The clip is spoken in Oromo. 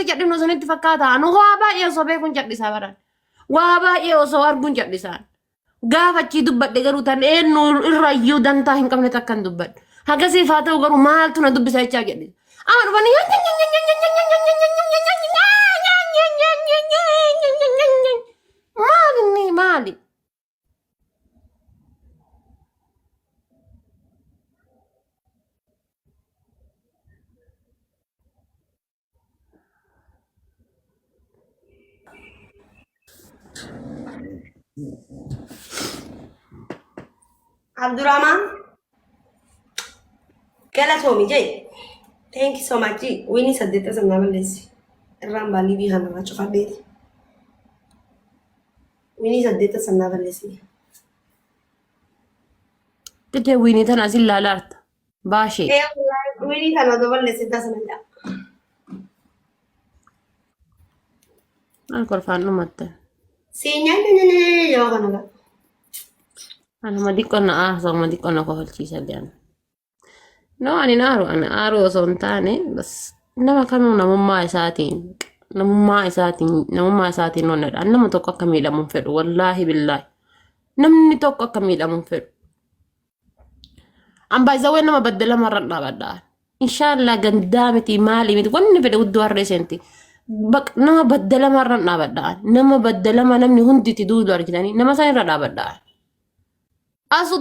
jedhinu sunitti fakkaata anu waa baay'ee osoo beekuun jal'isaa baran waa baay'ee osoo arguun jal'isaan gaafachii dubbadhe garuu tan eenyu irrayyuu dantaa hin qabne takkan dubbadhe hagasiif haa ta'u garuu maaltu na dubbisa jechaa jedhisa ama dhufanii maali inni maali Abdurrahman, galatoomii jee. Thank you so much. Winnie saddeetta sanaa balleessi. Irraan baallii bii kanarraa cufadheeti. Winnie saddeetta sanaa balleessi. Tete Winnie tana asin laalaarta baashee Winnie kana otoo balleessi tasana jaa. an korfaan dhumatte Siinyaa yoo kanarra. anuma diqqonna aasoma diqqonna kofolchiisa dean no ani naaru osoo hin taane bas nama kamuu namummaa isaatiin onnedha nama tokko akka miidhamuun fedhu wallaahi billaahi namni tokko akka miidhamuun fedhu ambaayizawee nama baddalamarra dhaabadhaa inshaallah gandaa miti maalii miti wanni fedhe guddoo harree seenti nama baddalamarra dhaabadhaa nama baddalama namni hunditi duudu argitanii nama san irra dhaabadhaa asu